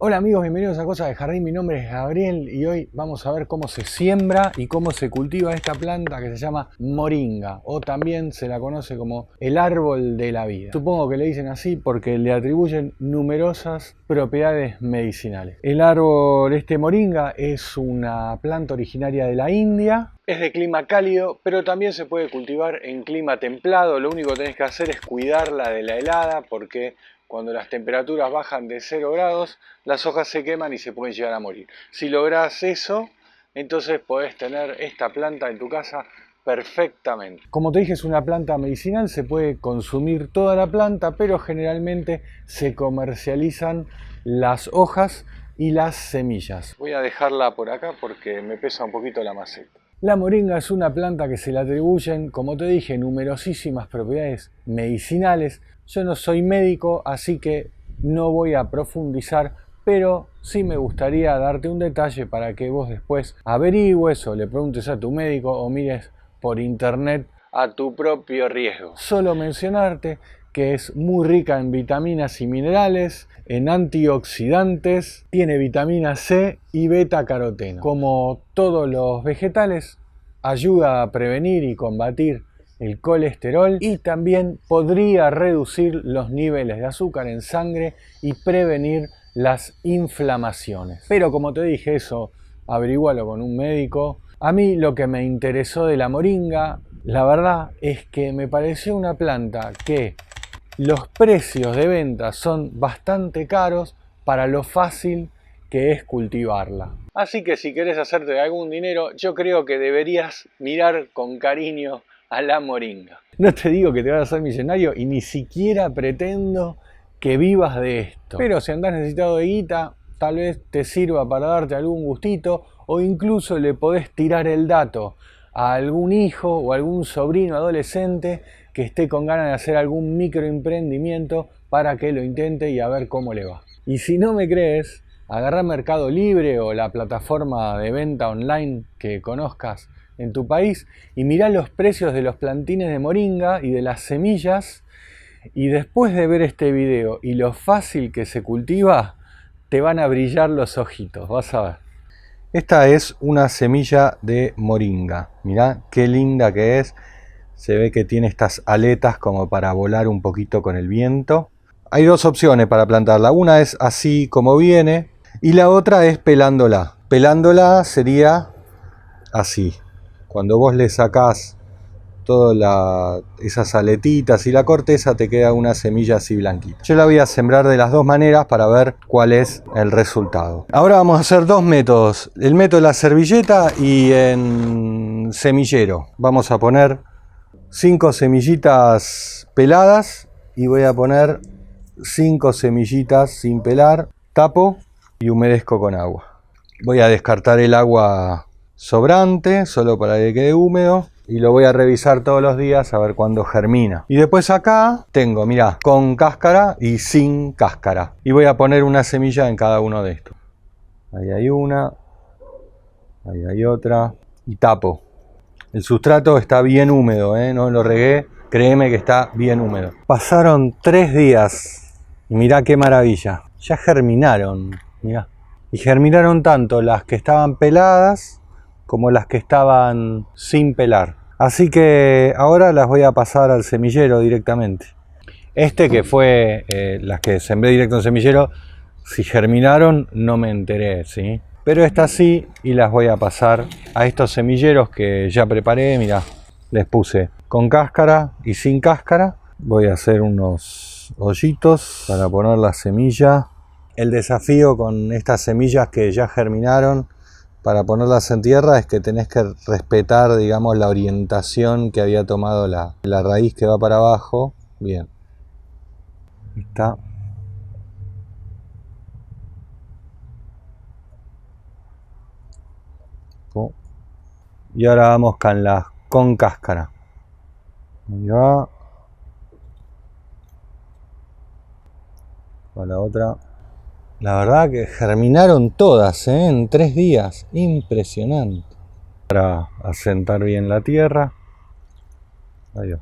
Hola amigos, bienvenidos a Cosas de Jardín. Mi nombre es Gabriel y hoy vamos a ver cómo se siembra y cómo se cultiva esta planta que se llama moringa, o también se la conoce como el árbol de la vida. Supongo que le dicen así porque le atribuyen numerosas propiedades medicinales. El árbol moringa es una planta originaria de la India. Es de clima cálido, pero también se puede cultivar en clima templado. Lo único que tenés que hacer es cuidarla de la helada, porque cuando las temperaturas bajan de 0 grados, las hojas se queman y se pueden llegar a morir. Si lográs eso, entonces podés tener esta planta en tu casa perfectamente. Como te dije, es una planta medicinal, se puede consumir toda la planta, pero generalmente se comercializan las hojas y las semillas. Voy a dejarla por acá porque me pesa un poquito la maceta. La moringa es una planta que se le atribuyen, como te dije, numerosísimas propiedades medicinales. Yo no soy médico, así que no voy a profundizar, pero sí me gustaría darte un detalle para que vos después averigües o le preguntes a tu médico o mires por internet a tu propio riesgo. Solo mencionarte que es muy rica en vitaminas y minerales, en antioxidantes, tiene vitamina C y beta-caroteno. Como todos los vegetales, ayuda a prevenir y combatir el colesterol y también podría reducir los niveles de azúcar en sangre y prevenir las inflamaciones. Pero como te dije, eso averígualo con un médico. A mí lo que me interesó de la moringa, la verdad es que me pareció una planta que los precios de venta son bastante caros para lo fácil que es cultivarla. Así que si querés hacerte algún dinero, yo creo que deberías mirar con cariño a la moringa. No te digo que te vas a hacer millonario y ni siquiera pretendo que vivas de esto. Pero si andás necesitado de guita, tal vez te sirva para darte algún gustito, o incluso le podés tirar el dato a algún hijo o algún sobrino adolescente que esté con ganas de hacer algún microemprendimiento para que lo intente y a ver cómo le va. Y si no me crees, agarrá Mercado Libre o la plataforma de venta online que conozcas en tu país y mirá los precios de los plantines de moringa y de las semillas, y después de ver este video y lo fácil que se cultiva, te van a brillar los ojitos, vas a ver. Esta es una semilla de moringa. Mirá qué linda que es. Se ve que tiene estas aletas como para volar un poquito con el viento. Hay dos opciones para plantarla. Una es así como viene y la otra es pelándola. Pelándola sería así. Cuando vos le sacás todas esas aletitas y la corteza, te queda una semilla así blanquita. Yo la voy a sembrar de las dos maneras para ver cuál es el resultado. Ahora vamos a hacer dos métodos. El método de la servilleta y en semillero. Vamos a poner 5 semillitas peladas y voy a poner 5 semillitas sin pelar. Tapo y humedezco con agua. Voy a descartar el agua sobrante, solo para que quede húmedo. Y lo voy a revisar todos los días a ver cuándo germina. Y después acá tengo, mirá, con cáscara y sin cáscara. Y voy a poner una semilla en cada uno de estos. Ahí hay una. Ahí hay otra. Y tapo. El sustrato está bien húmedo, no lo regué. Créeme que está bien húmedo. Pasaron 3 días. Y mirá qué maravilla. Ya germinaron. Mirá. Y germinaron tanto las que estaban peladas como las que estaban sin pelar. Así que ahora las voy a pasar al semillero directamente. Que fue las que sembré directo en semillero, si germinaron no me enteré, ¿sí? Pero estas sí, y las voy a pasar a estos semilleros que ya preparé. Mirá, les puse con cáscara y sin cáscara. Voy a hacer unos hoyitos para poner la semilla. El desafío con estas semillas que ya germinaron para ponerlas en tierra es que tenés que respetar, digamos, la orientación que había tomado la raíz que va para abajo. Bien. Ahí está. Y ahora vamos con las con cáscara. Ahí va. Con la otra. La verdad que germinaron todas, en 3 días. Impresionante. Para asentar bien la tierra. Ahí va.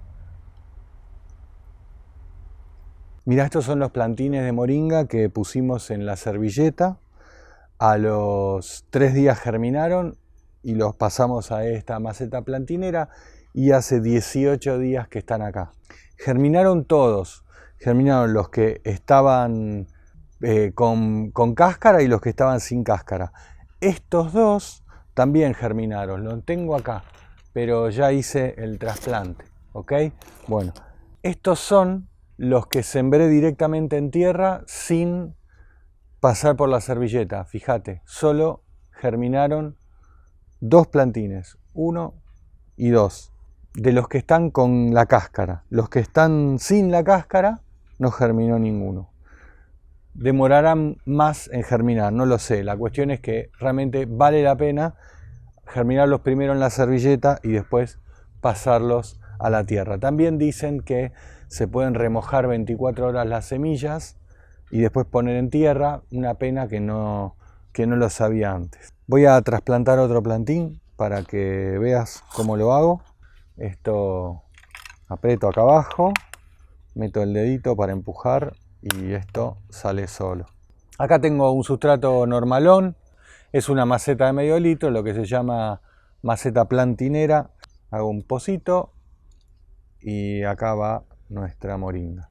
Mira, estos son los plantines de moringa que pusimos en la servilleta. A los 3 días germinaron y los pasamos a esta maceta plantinera y hace 18 días que están acá. Germinaron todos, germinaron los que estaban con cáscara y los que estaban sin cáscara. Estos dos también germinaron, los tengo acá, pero ya hice el trasplante, ¿ok? Bueno, estos son los que sembré directamente en tierra sin pasar por la servilleta. Fíjate, solo germinaron 2 plantines, 1 y 2, de los que están con la cáscara. Los que están sin la cáscara no germinó ninguno. Demorarán más en germinar, no lo sé. La cuestión es que realmente vale la pena germinarlos primero en la servilleta y después pasarlos a la tierra. También dicen que se pueden remojar 24 horas las semillas y después poner en tierra. Una pena que no lo sabía antes. Voy a trasplantar otro plantín para que veas cómo lo hago. Esto aprieto acá abajo, meto el dedito para empujar y esto sale solo. Acá tengo un sustrato normalón, es una maceta de medio litro, lo que se llama maceta plantinera. Hago un pocito y acá va nuestra moringa.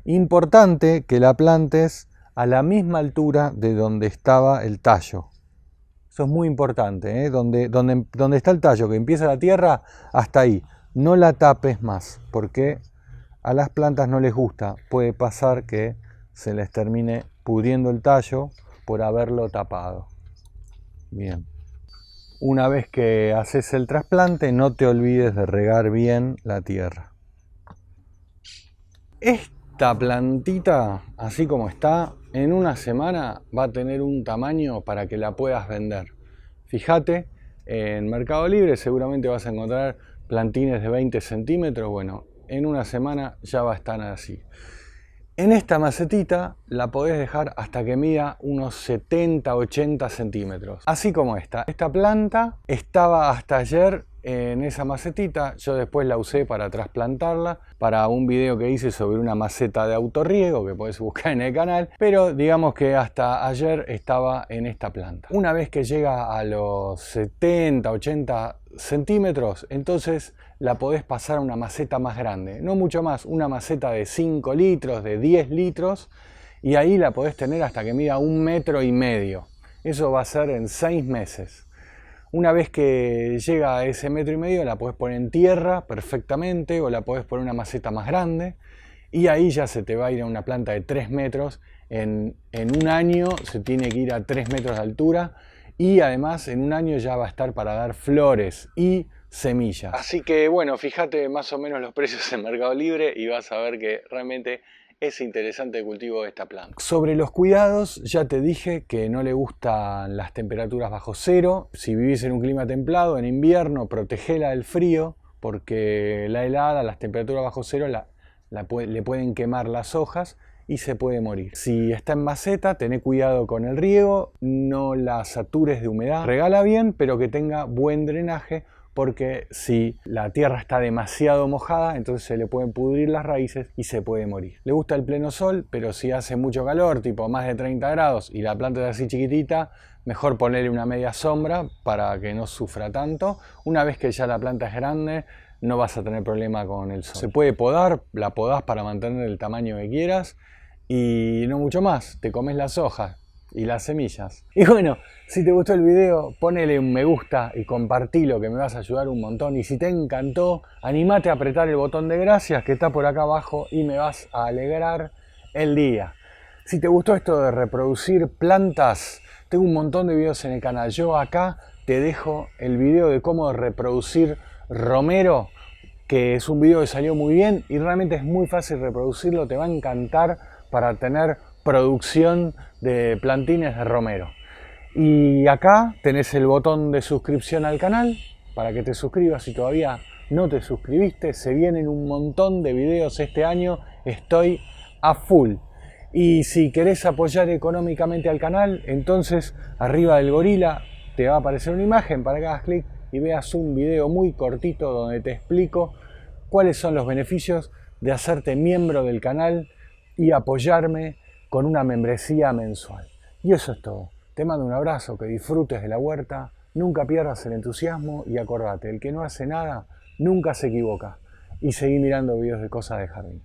Importante que la plantes a la misma altura de donde estaba el tallo. Eso es muy importante, ¿eh? Donde está el tallo, que empieza la tierra, hasta ahí. No la tapes más, porque a las plantas no les gusta. Puede pasar que se les termine pudriendo el tallo por haberlo tapado. Bien. Una vez que haces el trasplante, no te olvides de regar bien la tierra. Esta plantita, así como está, en una semana va a tener un tamaño para que la puedas vender. Fíjate, en Mercado Libre seguramente vas a encontrar plantines de 20 centímetros. Bueno, en una semana ya va a estar así. En esta macetita la podés dejar hasta que mida unos 70-80 centímetros. Así como esta. Esta planta estaba hasta ayer en esa macetita. Yo después la usé para trasplantarla para un video que hice sobre una maceta de autorriego que podés buscar en el canal. Pero digamos que hasta ayer estaba en esta planta. Una vez que llega a los 70-80 centímetros, entonces la podés pasar a una maceta más grande, no mucho más, una maceta de 5 litros, de 10 litros, y ahí la podés tener hasta que mida 1,5 metros. Eso va a ser en 6 meses. Una vez que llega a ese 1,5 metros, la podés poner en tierra perfectamente, o la podés poner en una maceta más grande, y ahí ya se te va a ir a una planta de 3 metros. En un año se tiene que ir a 3 metros de altura, y además en un año ya va a estar para dar flores y semillas. Así que bueno, fíjate más o menos los precios en Mercado Libre y vas a ver que realmente es interesante el cultivo de esta planta. Sobre los cuidados, ya te dije que no le gustan las temperaturas bajo cero. Si vivís en un clima templado, en invierno, protegela del frío, porque la helada, las temperaturas bajo cero le pueden quemar las hojas y se puede morir. Si está en maceta, tené cuidado con el riego, no la satures de humedad. Regala bien, pero que tenga buen drenaje, porque si la tierra está demasiado mojada, entonces se le pueden pudrir las raíces y se puede morir. Le gusta el pleno sol, pero si hace mucho calor, tipo más de 30 grados, y la planta es así chiquitita, mejor ponerle una media sombra para que no sufra tanto. Una vez que ya la planta es grande, no vas a tener problema con el sol. Se puede podar, la podás para mantener el tamaño que quieras, y no mucho más, te comes las hojas y las semillas. Y bueno, si te gustó el video, ponele un me gusta y compartilo, que me vas a ayudar un montón. Y si te encantó, animate a apretar el botón de gracias que está por acá abajo y me vas a alegrar el día. Si te gustó esto de reproducir plantas, tengo un montón de videos en el canal. Yo acá te dejo el video de cómo reproducir romero, que es un video que salió muy bien y realmente es muy fácil reproducirlo, te va a encantar para tener producción de plantines de romero. Y acá tenés el botón de suscripción al canal para que te suscribas si todavía no te suscribiste. Se vienen un montón de videos este año, estoy a full. Y si querés apoyar económicamente al canal, entonces arriba del gorila te va a aparecer una imagen para que hagas clic y veas un video muy cortito donde te explico cuáles son los beneficios de hacerte miembro del canal y apoyarme con una membresía mensual. Y eso es todo. Te mando un abrazo, que disfrutes de la huerta, nunca pierdas el entusiasmo y acordate, el que no hace nada nunca se equivoca. Y seguí mirando videos de cosas de jardín.